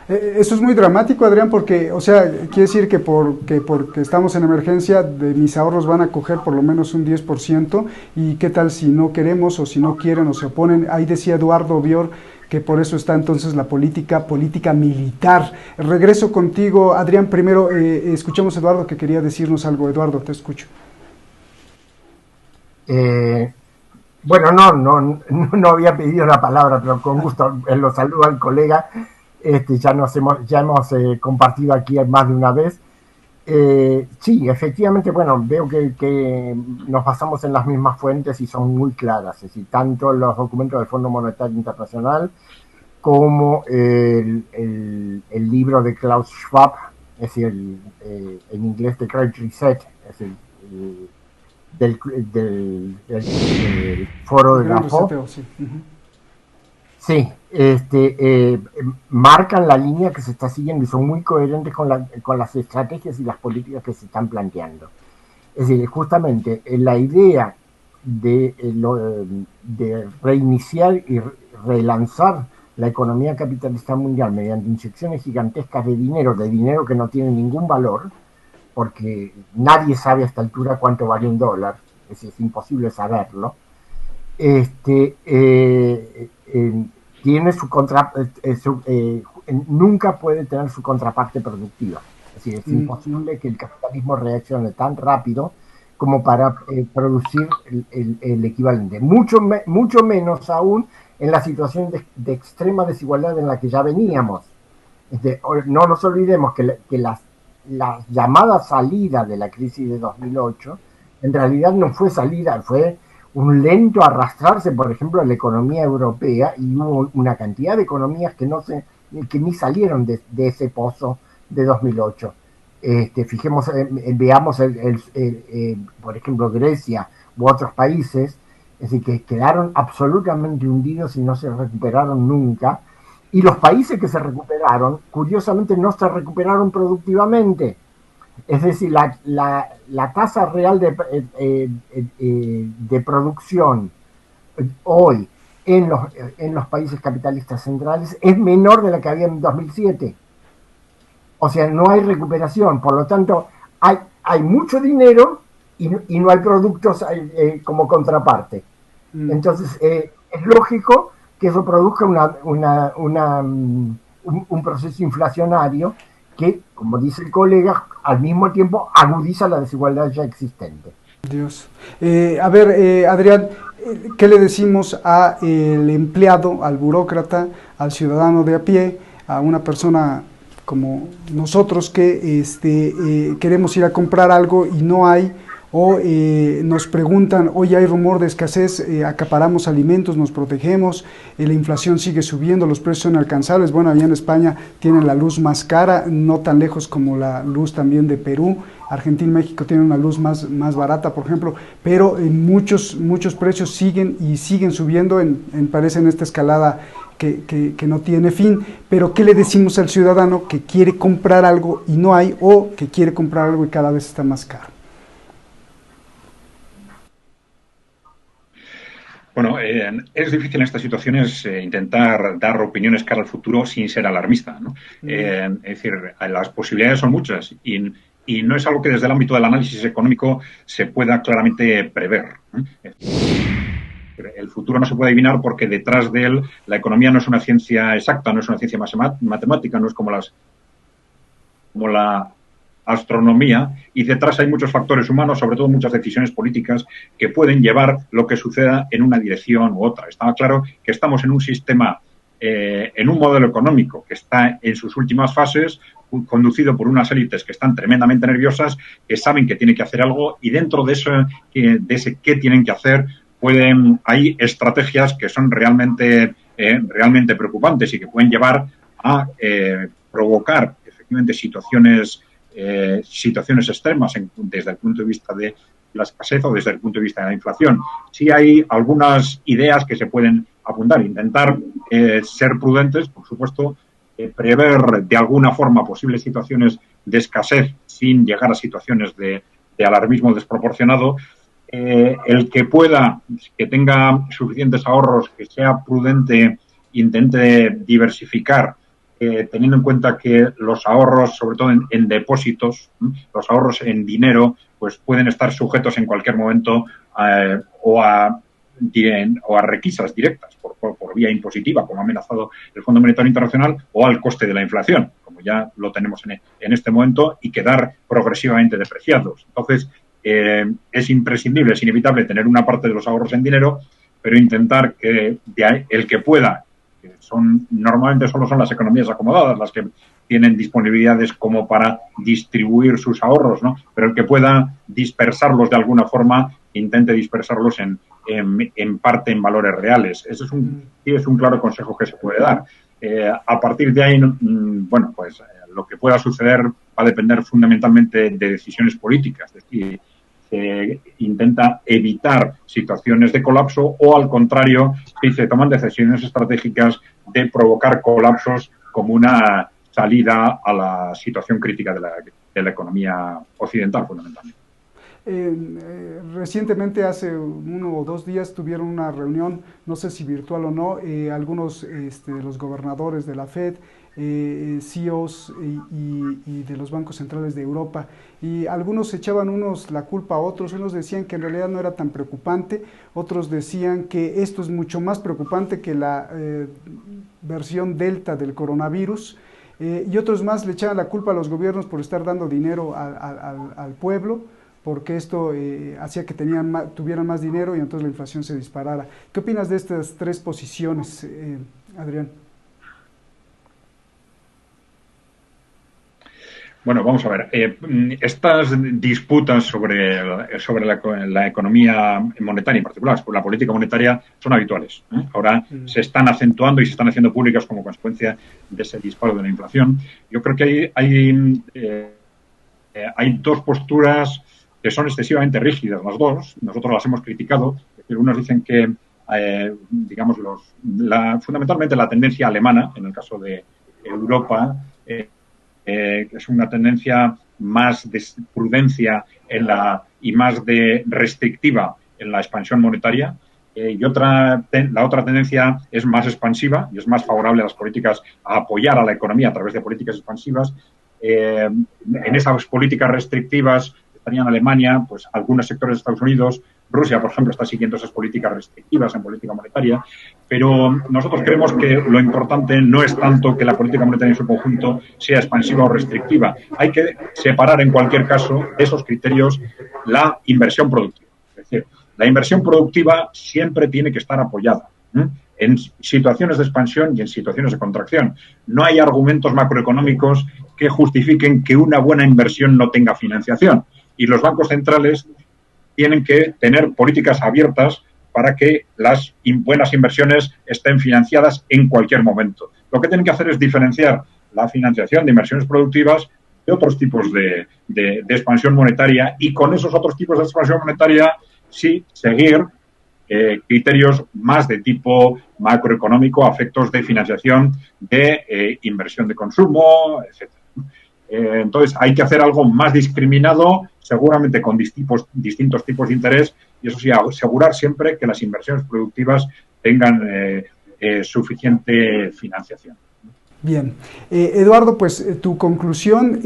Eso es muy dramático, Adrián, porque, o sea, quiere decir que porque estamos en emergencia, de mis ahorros van a coger por lo menos un 10%, y qué tal si no queremos o si no quieren o se oponen. Ahí decía Eduardo Bior que por eso está entonces la política militar. Regreso contigo, Adrián, primero escuchamos a Eduardo que quería decirnos algo. Eduardo, te escucho. Eh, bueno, no había pedido la palabra, pero con gusto lo saludo al colega. Ya hemos compartido aquí más de una vez. Sí, efectivamente, bueno, veo que nos basamos en las mismas fuentes y son muy claras, es decir, tanto los documentos del Fondo Monetario Internacional como el libro de Klaus Schwab, es decir, en inglés The Great Reset, es decir, el, del, del foro El de gran Davos. reseteo, sí. Uh-huh. Sí, marcan la línea que se está siguiendo y son muy coherentes con las estrategias y las políticas que se están planteando. Es decir, justamente la idea de reiniciar y relanzar la economía capitalista mundial mediante inyecciones gigantescas de dinero que no tiene ningún valor, porque nadie sabe a esta altura cuánto vale un dólar, es decir, es imposible saberlo. este, eh, eh, Tiene nunca puede tener su contraparte productiva. Es decir, es Mm, imposible que el capitalismo reaccione tan rápido como para producir el equivalente. Mucho menos aún en la situación de extrema desigualdad en la que ya veníamos. No nos olvidemos que la llamada salida de la crisis de 2008 en realidad no fue salida, fue un lento arrastrarse, por ejemplo, a la economía europea, y hubo una cantidad de economías que ni salieron de ese pozo de 2008. Veamos por ejemplo, Grecia u otros países, es decir, que quedaron absolutamente hundidos y no se recuperaron nunca. Y los países que se recuperaron, curiosamente, no se recuperaron productivamente. Es decir, la tasa real de producción hoy en los países capitalistas centrales es menor de la que había en 2007. O sea, no hay recuperación. Por lo tanto, hay mucho dinero y no hay productos como contraparte. mm. Entonces, es lógico que eso produzca un proceso inflacionario que, como dice el colega, al mismo tiempo agudiza la desigualdad ya existente. Dios. A ver, Adrián, ¿qué le decimos a el empleado, al burócrata, al ciudadano de a pie, a una persona como nosotros que queremos ir a comprar algo y no hay, o nos preguntan, oye, hay rumor de escasez, acaparamos alimentos, nos protegemos, la inflación sigue subiendo, los precios son inalcanzables? Bueno, allá en España tienen la luz más cara, no tan lejos como la luz también de Perú. Argentina y México tienen una luz más barata, por ejemplo, pero muchos precios siguen subiendo, parece en esta escalada que no tiene fin. Pero ¿qué le decimos al ciudadano que quiere comprar algo y no hay, o que quiere comprar algo y cada vez está más caro? Bueno, es difícil en estas situaciones intentar dar opiniones cara al futuro sin ser alarmista, ¿no? Mm. Es decir, las posibilidades son muchas y no es algo que desde el ámbito del análisis económico se pueda claramente prever, ¿no? El futuro no se puede adivinar porque detrás de él la economía no es una ciencia exacta, no es una ciencia matemática, no es como la astronomía, y detrás hay muchos factores humanos, sobre todo muchas decisiones políticas que pueden llevar lo que suceda en una dirección u otra. Está claro que estamos en un sistema, en un modelo económico que está en sus últimas fases, conducido por unas élites que están tremendamente nerviosas, que saben que tienen que hacer algo, y dentro de ese qué tienen que hacer hay estrategias que son realmente preocupantes y que pueden llevar a provocar efectivamente situaciones extremas desde el punto de vista de la escasez o desde el punto de vista de la inflación. Sí hay algunas ideas que se pueden apuntar, intentar ser prudentes, por supuesto, prever de alguna forma posibles situaciones de escasez sin llegar a situaciones de alarmismo desproporcionado. El que tenga suficientes ahorros, que sea prudente, intente diversificar teniendo en cuenta que los ahorros, sobre todo en depósitos, los ahorros en dinero, pues pueden estar sujetos en cualquier momento o a requisas directas por vía impositiva, como ha amenazado el Fondo Monetario Internacional, o al coste de la inflación, como ya lo tenemos en este momento, y quedar progresivamente depreciados. Entonces, es imprescindible, es inevitable tener una parte de los ahorros en dinero, pero intentar que el que pueda, que normalmente solo son las economías acomodadas las que tienen disponibilidades como para distribuir sus ahorros, ¿no? Pero el que pueda dispersarlos de alguna forma, intente dispersarlos en parte en valores reales. Ese es un claro consejo que se puede dar. A partir de ahí, bueno, pues lo que pueda suceder va a depender fundamentalmente de decisiones políticas, es decir, se intenta evitar situaciones de colapso o, al contrario, si se toman decisiones estratégicas de provocar colapsos como una salida a la situación crítica de la economía occidental, fundamentalmente. Recientemente, hace 1 o 2 días, tuvieron una reunión, no sé si virtual o no, algunos de los gobernadores de la Fed, CEOs y de los bancos centrales de Europa, y algunos echaban la culpa a otros. Unos decían que en realidad no era tan preocupante, otros decían que esto es mucho más preocupante que la versión Delta del coronavirus, y otros más le echaban la culpa a los gobiernos por estar dando dinero al pueblo, porque esto hacía que tuvieran más dinero y entonces la inflación se disparara. ¿Qué opinas de estas 3 posiciones, Adrián? Bueno, vamos a ver. Estas disputas sobre la economía monetaria, en particular sobre la política monetaria, son habituales. Ahora se están acentuando y se están haciendo públicas como consecuencia de ese disparo de la inflación. Yo creo que hay 2 posturas que son excesivamente rígidas, las 2. Nosotros las hemos criticado. Es decir, unos dicen que, digamos, fundamentalmente la tendencia alemana, en el caso de Europa, que es una tendencia más de prudencia y más de restrictiva en la expansión monetaria, y la otra tendencia es más expansiva y es más favorable a las políticas, a apoyar a la economía a través de políticas expansivas. En esas políticas restrictivas estarían Alemania, pues algunos sectores de Estados Unidos. Rusia, por ejemplo, está siguiendo esas políticas restrictivas en política monetaria, pero nosotros creemos que lo importante no es tanto que la política monetaria en su conjunto sea expansiva o restrictiva. Hay que separar, en cualquier caso, de esos criterios la inversión productiva. Es decir, la inversión productiva siempre tiene que estar apoyada en situaciones de expansión y en situaciones de contracción. No hay argumentos macroeconómicos que justifiquen que una buena inversión no tenga financiación. Y los bancos centrales tienen que tener políticas abiertas para que las buenas inversiones estén financiadas en cualquier momento. Lo que tienen que hacer es diferenciar la financiación de inversiones productivas de otros tipos de expansión monetaria, y con esos otros tipos de expansión monetaria sí seguir criterios más de tipo macroeconómico a efectos de financiación de inversión de consumo, etc. Entonces hay que hacer algo más discriminado, seguramente con distintos tipos de interés, y eso sí, asegurar siempre que las inversiones productivas tengan suficiente financiación. Bien. Eduardo, pues tu conclusión.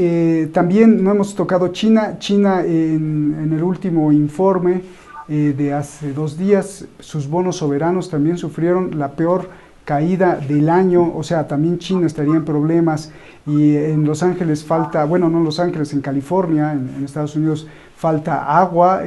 También no hemos tocado China. China, en el último informe de hace 2 días, sus bonos soberanos también sufrieron la peor caída del año. O sea, también China estaría en problemas, y en Los Ángeles falta, bueno, no en Los Ángeles, en California, en Estados Unidos, falta agua.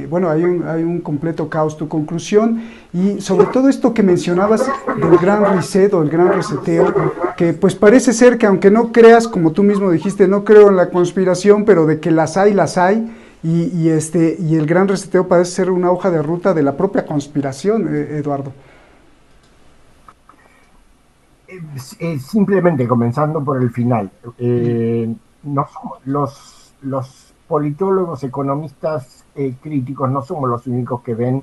Bueno, hay un completo caos. Tu conclusión, y sobre todo esto que mencionabas del gran reset o el gran reseteo, que pues parece ser que, aunque no creas, como tú mismo dijiste, no creo en la conspiración, pero de que las hay, y el gran reseteo parece ser una hoja de ruta de la propia conspiración, Eduardo. Simplemente comenzando por el final, los politólogos, economistas críticos no somos los únicos que ven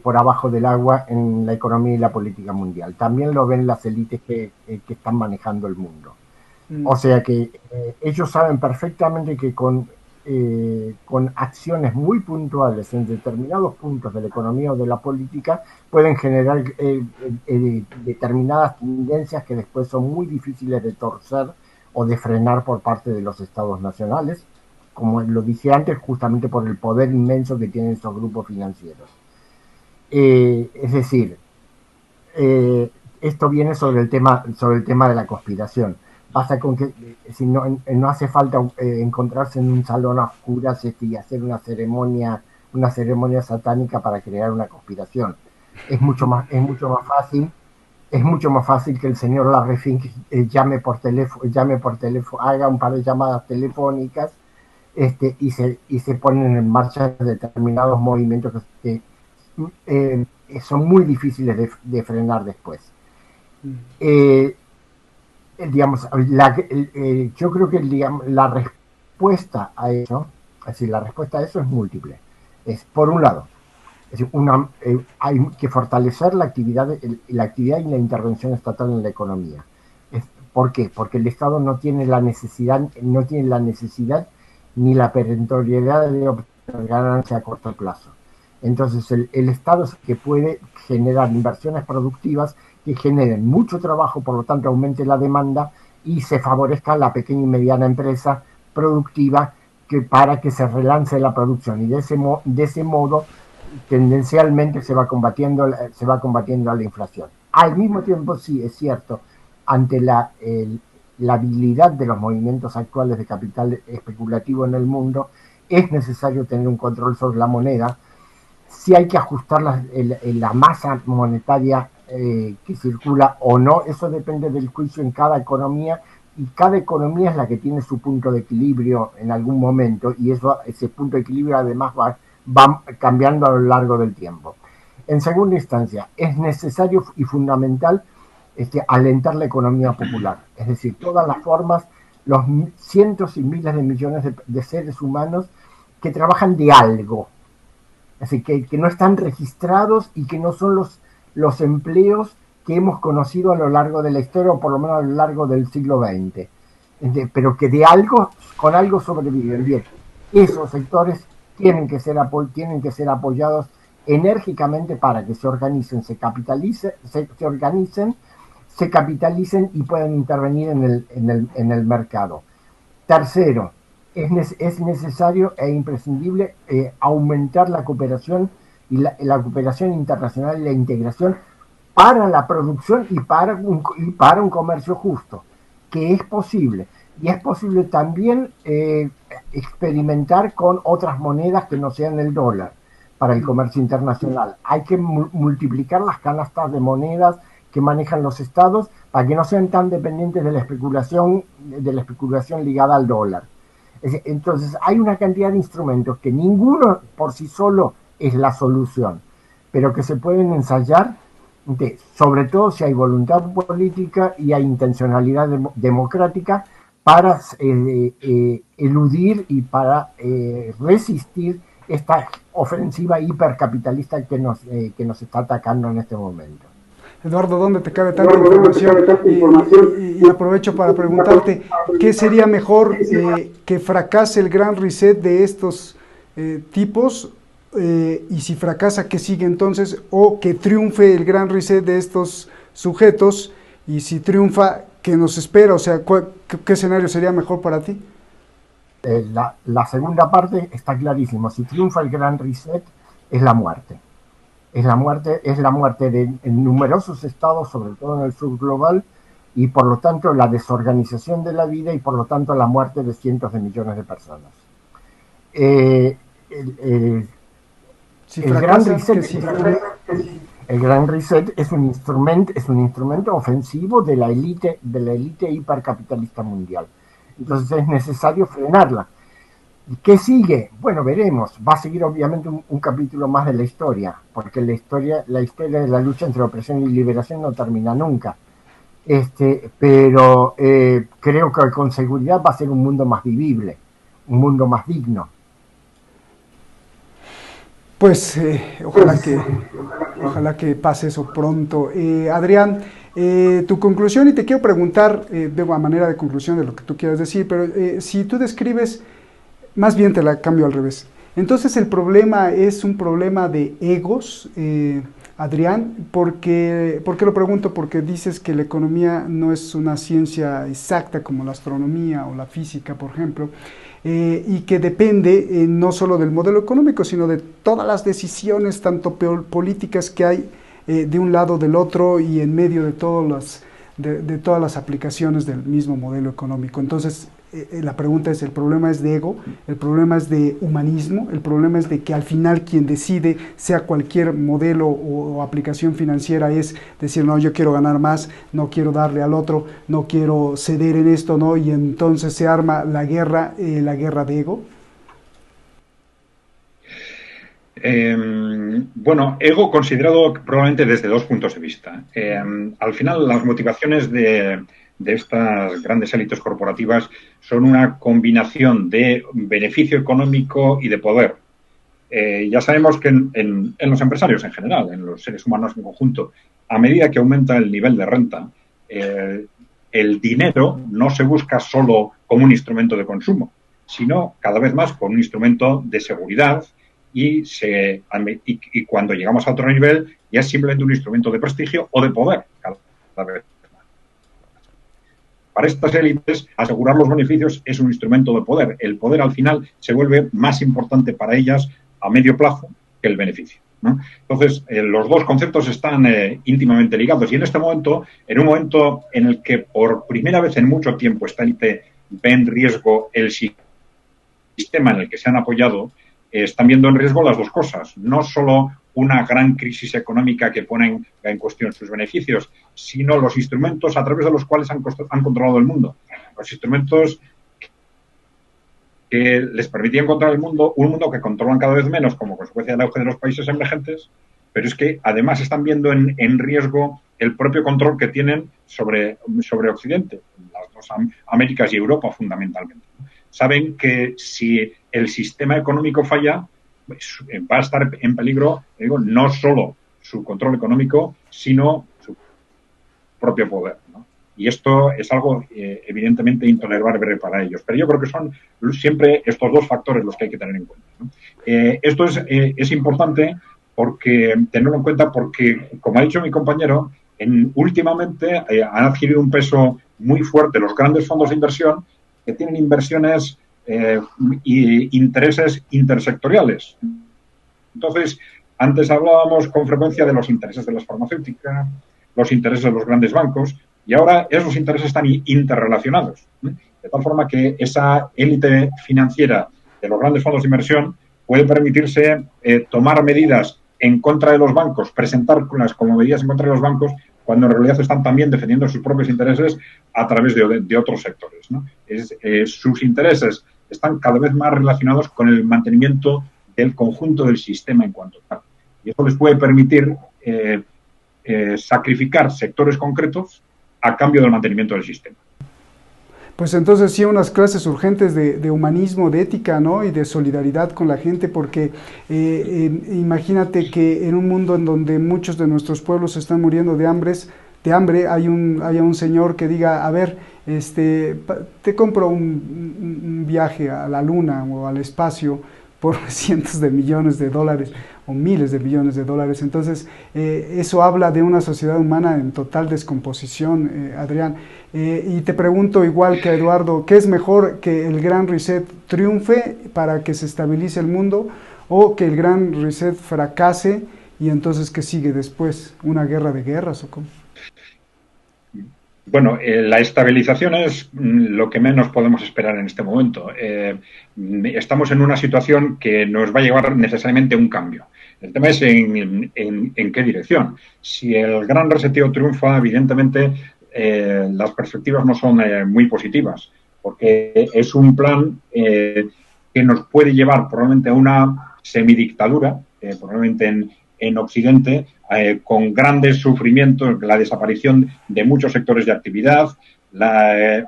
por abajo del agua en la economía y la política mundial. También lo ven las élites que están manejando el mundo. O sea que ellos saben perfectamente que con con acciones muy puntuales en determinados puntos de la economía o de la política, pueden generar determinadas tendencias que después son muy difíciles de torcer o de frenar por parte de los estados nacionales, como lo dije antes, justamente por el poder inmenso que tienen esos grupos financieros. Es decir, esto viene sobre el tema de la conspiración. Basta con que si no hace falta encontrarse en un salón a oscuras y hacer una ceremonia satánica para crear una conspiración. Es mucho más fácil que el señor Larry Fink llame por teléfono, haga un par de llamadas telefónicas, y se ponen en marcha determinados movimientos que son muy difíciles de frenar después. Yo creo que la respuesta a eso, es múltiple. Por un lado, hay que fortalecer la actividad y la intervención estatal en la economía. ¿Por qué? Porque el Estado no tiene la necesidad ni la perentoriedad de obtener ganancia a corto plazo. Entonces el Estado es el que puede generar inversiones productivas que generen mucho trabajo, por lo tanto aumente la demanda y se favorezca la pequeña y mediana empresa productiva para que se relance la producción, y de ese modo tendencialmente se va combatiendo a la inflación. Al mismo tiempo, sí, es cierto, ante la habilidad de los movimientos actuales de capital especulativo en el mundo, es necesario tener un control sobre la moneda. Si hay que ajustar la masa monetaria que circula o no, eso depende del juicio en cada economía, y cada economía es la que tiene su punto de equilibrio en algún momento, y ese punto de equilibrio además va cambiando a lo largo del tiempo. En segunda instancia, es necesario y fundamental alentar la economía popular, es decir, todas las formas, los cientos y miles de millones de seres humanos que trabajan de algo, así que no están registrados y que no son los empleos que hemos conocido a lo largo de la historia, o por lo menos a lo largo del siglo XX, pero que con algo sobreviven. Bien, esos sectores tienen que ser apoyados enérgicamente para que se organicen, se capitalicen y puedan intervenir en el mercado. Tercero, es necesario e imprescindible aumentar la cooperación y la cooperación internacional y la integración para la producción y para un comercio justo, que es posible. Y es posible también experimentar con otras monedas que no sean el dólar para el comercio internacional. Hay que multiplicar las canastas de monedas que manejan los estados para que no sean tan dependientes de la especulación ligada al dólar. Entonces hay una cantidad de instrumentos que ninguno por sí solo es la solución, pero que se pueden ensayar, sobre todo si hay voluntad política y hay intencionalidad democrática para eludir y para resistir esta ofensiva hipercapitalista que nos está atacando en este momento. Eduardo, ¿dónde te cabe tanta información? Y aprovecho para preguntarte, ¿qué sería mejor, que fracase el gran reset de estos tipos? Y si fracasa, ¿qué sigue entonces? ¿O que triunfe el gran reset de estos sujetos? Y si triunfa, ¿qué nos espera? O sea, ¿qué escenario sería mejor para ti? La segunda parte está clarísimo. Si triunfa el gran reset, es la muerte. Es la muerte de numerosos estados, sobre todo en el sur global, y por lo tanto la desorganización de la vida, y por lo tanto la muerte de cientos de millones de personas. El gran reset es un instrumento ofensivo de la élite hipercapitalista mundial. Entonces es necesario frenarla. ¿Qué sigue? Bueno, veremos. Va a seguir obviamente un capítulo más de la historia, porque la historia de la lucha entre opresión y liberación no termina nunca. Pero creo que con seguridad va a ser un mundo más vivible, un mundo más digno. Pues ojalá que pase eso pronto. Adrián, tu conclusión, y te quiero preguntar, a manera de conclusión de lo que tú quieras decir, pero si tú describes Más bien te la cambio al revés. Entonces el problema es un problema de egos, Adrián, ¿por qué lo pregunto? Porque dices que la economía no es una ciencia exacta como la astronomía o la física, por ejemplo, y que depende no solo del modelo económico, sino de todas las decisiones, tanto políticas que hay de un lado del otro y en medio de de todas las aplicaciones del mismo modelo económico. Entonces, la pregunta es, ¿el problema es de ego? ¿El problema es de humanismo? ¿El problema es de que al final quien decide, sea cualquier modelo o aplicación financiera, es decir, no, yo quiero ganar más, no quiero darle al otro, no quiero ceder en esto, ¿no? Y entonces se arma la guerra de ego? Bueno, ego considerado probablemente desde dos puntos de vista. Al final, las motivaciones de estas grandes élites corporativas son una combinación de beneficio económico y de poder. Ya sabemos que en los empresarios en general, en los seres humanos en conjunto, a medida que aumenta el nivel de renta, el dinero no se busca solo como un instrumento de consumo, sino cada vez más como un instrumento de seguridad y cuando llegamos a otro nivel ya es simplemente un instrumento de prestigio o de poder cada vez. Para estas élites, asegurar los beneficios es un instrumento de poder. El poder, al final, se vuelve más importante para ellas a medio plazo que el beneficio, ¿no? Entonces, los dos conceptos están íntimamente ligados. Y en este momento, en un momento en el que por primera vez en mucho tiempo esta élite ve en riesgo el sistema en el que se han apoyado, están viendo en riesgo las dos cosas. No solo una gran crisis económica que pone en cuestión sus beneficios, sino los instrumentos a través de los cuales han controlado el mundo. Los instrumentos que les permitían controlar el mundo, un mundo que controlan cada vez menos como consecuencia del auge de los países emergentes, pero es que además están viendo en riesgo el propio control que tienen sobre Occidente, las dos Américas y Europa fundamentalmente. Saben que si el sistema económico falla, va a estar en peligro, digo, no solo su control económico, sino su propio poder, ¿no? Y esto es algo evidentemente intolerable para ellos. Pero yo creo que son siempre estos dos factores los que hay que tener en cuenta, ¿no? Esto es importante tenerlo en cuenta porque, como ha dicho mi compañero, últimamente han adquirido un peso muy fuerte los grandes fondos de inversión que tienen inversiones y intereses intersectoriales. Entonces, antes hablábamos con frecuencia de los intereses de las farmacéuticas, los intereses de los grandes bancos, y ahora esos intereses están interrelacionados, ¿eh? De tal forma que esa élite financiera de los grandes fondos de inversión puede permitirse tomar medidas en contra de los bancos, presentarlas como medidas en contra de los bancos, cuando en realidad están también defendiendo sus propios intereses a través de otros sectores, ¿no? Sus intereses están cada vez más relacionados con el mantenimiento del conjunto del sistema en cuanto tal. Y eso les puede permitir sacrificar sectores concretos a cambio del mantenimiento del sistema. Pues entonces sí, unas clases urgentes de humanismo, de ética, ¿no? Y de solidaridad con la gente, porque imagínate que en un mundo en donde muchos de nuestros pueblos están muriendo de hambre, haya un señor que diga, a ver, te compro un viaje a la luna o al espacio por cientos de millones de dólares o miles de millones de dólares. Entonces, eso habla de una sociedad humana en total descomposición, Adrián. Y te pregunto, igual que a Eduardo, ¿qué es mejor, que el Gran Reset triunfe para que se estabilice el mundo o que el Gran Reset fracase y entonces qué sigue después? ¿Una guerra de guerras o cómo? Bueno, la estabilización es lo que menos podemos esperar en este momento. Estamos en una situación que nos va a llevar necesariamente a un cambio. El tema es en qué dirección. Si el gran reseteo triunfa, evidentemente las perspectivas no son muy positivas, porque es un plan que nos puede llevar probablemente a una semidictadura, probablemente en Occidente, con grandes sufrimientos, la desaparición de muchos sectores de actividad, la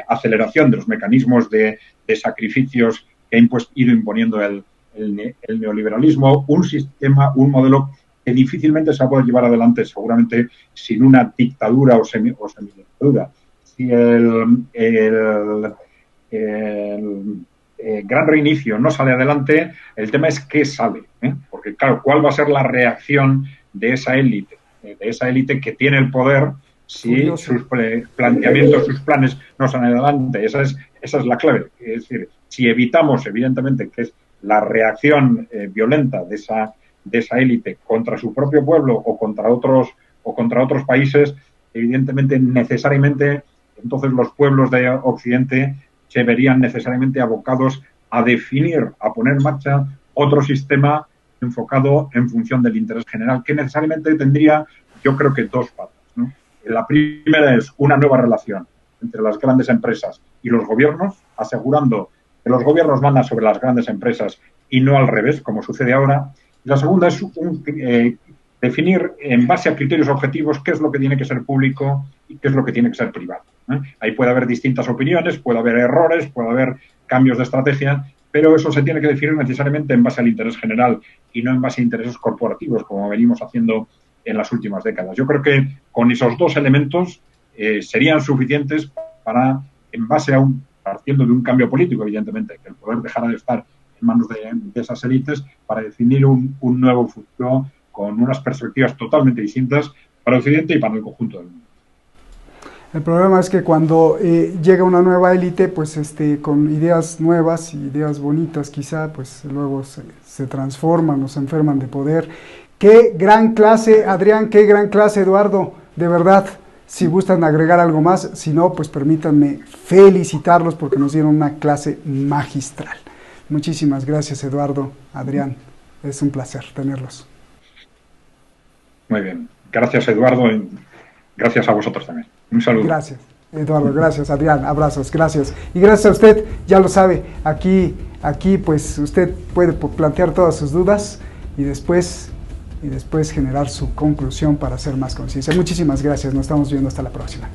aceleración de los mecanismos de sacrificios que ha ido imponiendo el neoliberalismo, un modelo que difícilmente se va a poder llevar adelante, seguramente sin una dictadura o semidictadura. Si gran reinicio no sale adelante, el tema es qué sale, ¿eh? Porque claro, ¿cuál va a ser la reacción de esa élite que tiene el poder si sus planteamientos, sus planes no salen adelante? Esa es la clave. Es decir, si evitamos, evidentemente, que es la reacción violenta de esa élite contra su propio pueblo o contra otros países, evidentemente, necesariamente, entonces los pueblos de Occidente se verían necesariamente abocados a definir, a poner en marcha otro sistema enfocado en función del interés general, que necesariamente tendría, yo creo que dos patas, ¿no? La primera es una nueva relación entre las grandes empresas y los gobiernos, asegurando que los gobiernos mandan sobre las grandes empresas y no al revés, como sucede ahora. Y la segunda es definir en base a criterios objetivos qué es lo que tiene que ser público y qué es lo que tiene que ser privado. Ahí puede haber distintas opiniones, puede haber errores, puede haber cambios de estrategia, pero eso se tiene que definir necesariamente en base al interés general y no en base a intereses corporativos, como venimos haciendo en las últimas décadas. Yo creo que con esos dos elementos serían suficientes para, en base a partiendo de un cambio político, evidentemente, que el poder dejara de estar en manos de esas élites, para definir un nuevo futuro con unas perspectivas totalmente distintas para Occidente y para el conjunto del mundo. El problema es que cuando llega una nueva élite, pues con ideas nuevas, ideas bonitas quizá, pues luego se transforman o se enferman de poder. Qué gran clase, Adrián, qué gran clase, Eduardo, de verdad. Si gustan agregar algo más, si no, pues permítanme felicitarlos porque nos dieron una clase magistral. Muchísimas gracias, Eduardo, Adrián, es un placer tenerlos. Muy bien, gracias, Eduardo, y gracias a vosotros también. Un saludo. Gracias, Eduardo, gracias, Adrián, abrazos, gracias. Y gracias a usted, ya lo sabe, aquí pues usted puede plantear todas sus dudas y después generar su conclusión para hacer más conciencia. Muchísimas gracias, nos estamos viendo hasta la próxima.